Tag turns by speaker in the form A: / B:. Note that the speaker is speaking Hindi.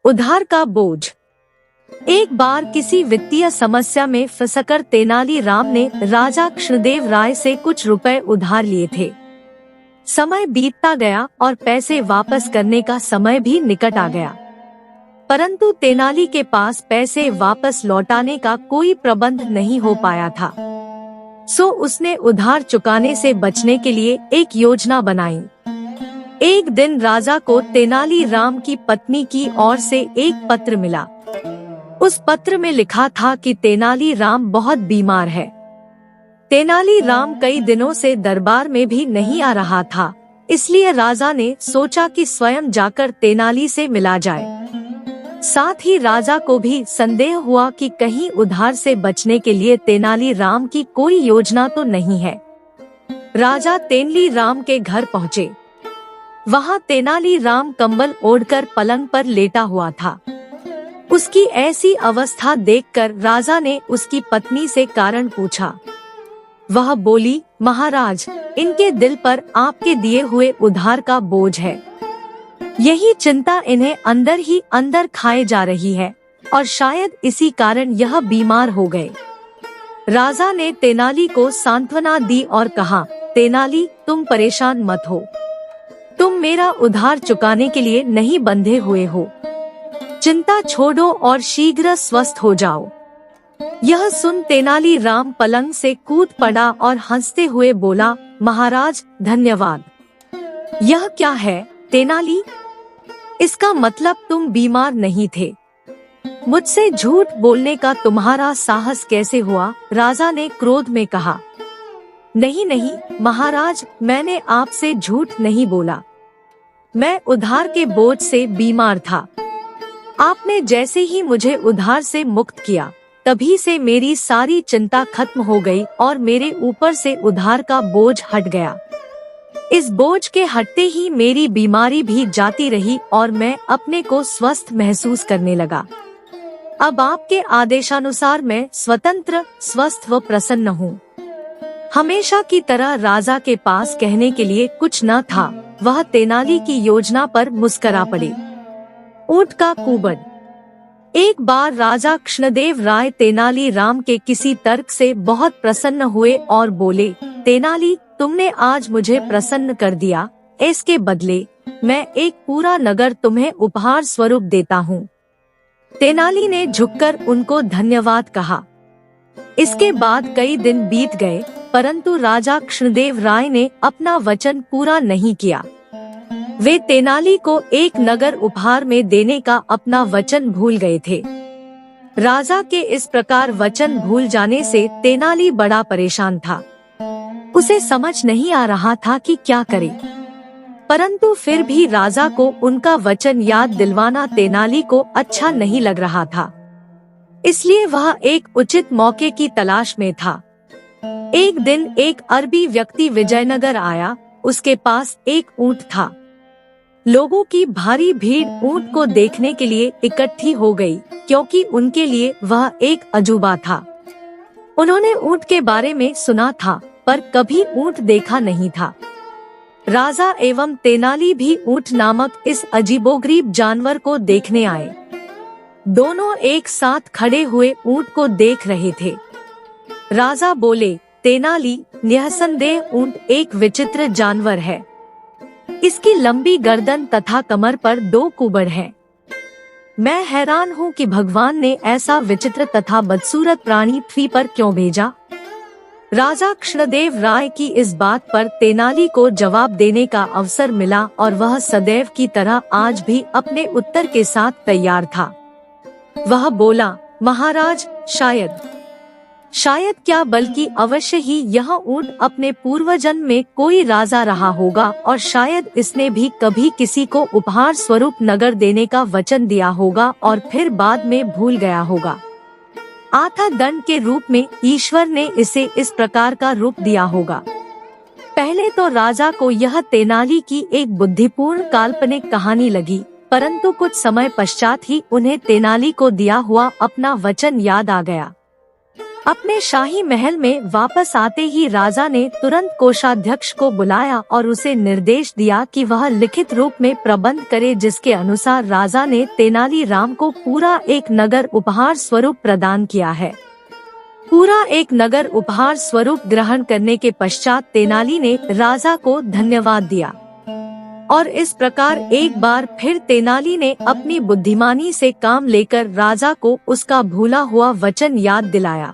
A: उधार का बोझ। एक बार किसी वित्तीय समस्या में फंसकर तेनालीराम ने राजा कृष्णदेव राय से कुछ रुपए उधार लिए थे। समय बीतता गया और पैसे वापस करने का समय भी निकट आ गया, परंतु तेनाली के पास पैसे वापस लौटाने का कोई प्रबंध नहीं हो पाया था। सो उसने उधार चुकाने से बचने के लिए एक योजना बनाई। एक दिन राजा को तेनालीराम की पत्नी की ओर से एक पत्र मिला। उस पत्र में लिखा था कि तेनालीराम बहुत बीमार है। तेनालीराम कई दिनों से दरबार में भी नहीं आ रहा था, इसलिए राजा ने सोचा कि स्वयं जाकर तेनाली से मिला जाए। साथ ही राजा को भी संदेह हुआ कि कहीं उधार से बचने के लिए तेनालीराम की कोई योजना तो नहीं है। राजा तेनालीराम के घर पहुँचे। वहाँ तेनालीराम कंबल ओढ़कर पलंग पर लेटा हुआ था। उसकी ऐसी अवस्था देखकर राजा ने उसकी पत्नी से कारण पूछा। वह बोली, महाराज, इनके दिल पर आपके दिए हुए उधार का बोझ है। यही चिंता इन्हें अंदर ही अंदर खाए जा रही है और शायद इसी कारण यह बीमार हो गए। राजा ने तेनाली को सांत्वना दी और कहा, तेनाली, तुम परेशान मत हो। तुम मेरा उधार चुकाने के लिए नहीं बंधे हुए हो। चिंता छोड़ो और शीघ्र स्वस्थ हो जाओ। यह सुन तेनालीराम पलंग से कूद पड़ा और हंसते हुए बोला, महाराज, धन्यवाद। यह क्या है तेनाली? इसका मतलब तुम बीमार नहीं थे। मुझसे झूठ बोलने का तुम्हारा साहस कैसे हुआ? राजा ने क्रोध में कहा। नहीं नहीं महाराज, मैंने आपसे झूठ नहीं बोला। मैं उधार के बोझ से बीमार था। आपने जैसे ही मुझे उधार से मुक्त किया, तभी से मेरी सारी चिंता खत्म हो गई और मेरे ऊपर से उधार का बोझ हट गया। इस बोझ के हटते ही मेरी बीमारी भी जाती रही और मैं अपने को स्वस्थ महसूस करने लगा। अब आपके आदेशानुसार मैं स्वतंत्र, स्वस्थ व प्रसन्न हूँ। हमेशा की तरह राजा के पास कहने के लिए कुछ न था। वह तेनाली की योजना पर मुस्करा पड़े। ऊंट का कुबड़। एक बार राजा कृष्णदेव राय तेनालीराम के किसी तर्क से बहुत प्रसन्न हुए और बोले, तेनाली, तुमने आज मुझे प्रसन्न कर दिया। इसके बदले मैं एक पूरा नगर तुम्हें उपहार स्वरूप देता हूँ। तेनाली ने झुककर उनको धन्यवाद कहा। इसके बाद कई दिन बीत गए, परंतु राजा कृष्णदेव राय ने अपना वचन पूरा नहीं किया। वे तेनाली को एक नगर उपहार में देने का अपना वचन भूल गए थे। राजा के इस प्रकार वचन भूल जाने से तेनाली बड़ा परेशान था। उसे समझ नहीं आ रहा था कि क्या करे, परंतु फिर भी राजा को उनका वचन याद दिलवाना तेनाली को अच्छा नहीं लग रहा था। इसलिए वह एक उचित मौके की तलाश में था। एक दिन एक अरबी व्यक्ति विजयनगर आया। उसके पास एक ऊंट था। लोगों की भारी भीड़ ऊंट को देखने के लिए इकट्ठी हो गई, क्योंकि उनके लिए वह एक अजूबा था। उन्होंने ऊंट के बारे में सुना था, पर कभी ऊंट देखा नहीं था। राजा एवं तेनाली भी ऊंट नामक इस अजीबोगरीब जानवर को देखने आए। दोनों एक साथ खड़े हुए ऊंट को देख रहे थे। राजा बोले, तेनाली, निःसंदेह ऊंट एक विचित्र जानवर है। इसकी लंबी गर्दन तथा कमर पर 2 कुबड़ हैं। मैं हैरान हूँ कि भगवान ने ऐसा विचित्र तथा बदसूरत प्राणी पृथ्वी पर क्यों भेजा। राजा कृष्णदेव राय की इस बात पर तेनाली को जवाब देने का अवसर मिला और वह सदैव की तरह आज भी अपने उत्तर के साथ तैयार था। वह बोला, महाराज, शायद क्या बल्कि अवश्य ही यह ऊंट अपने पूर्वजन्म में कोई राजा रहा होगा और शायद इसने भी कभी किसी को उपहार स्वरूप नगर देने का वचन दिया होगा और फिर बाद में भूल गया होगा। आथा दंड के रूप में ईश्वर ने इसे इस प्रकार का रूप दिया होगा। पहले तो राजा को यह तेनाली की एक बुद्धिपूर्ण काल्पनिक कहानी लगी, परंतु कुछ समय पश्चात ही उन्हें तेनाली को दिया हुआ अपना वचन याद आ गया। अपने शाही महल में वापस आते ही राजा ने तुरंत कोषाध्यक्ष को बुलाया और उसे निर्देश दिया कि वह लिखित रूप में प्रबंध करे, जिसके अनुसार राजा ने तेनालीराम को पूरा एक नगर उपहार स्वरूप प्रदान किया है। पूरा एक नगर उपहार स्वरूप ग्रहण करने के पश्चात तेनाली ने राजा को धन्यवाद दिया और इस प्रकार एक बार फिर तेनाली ने अपनी बुद्धिमानी से काम लेकर राजा को उसका भूला हुआ वचन याद दिलाया।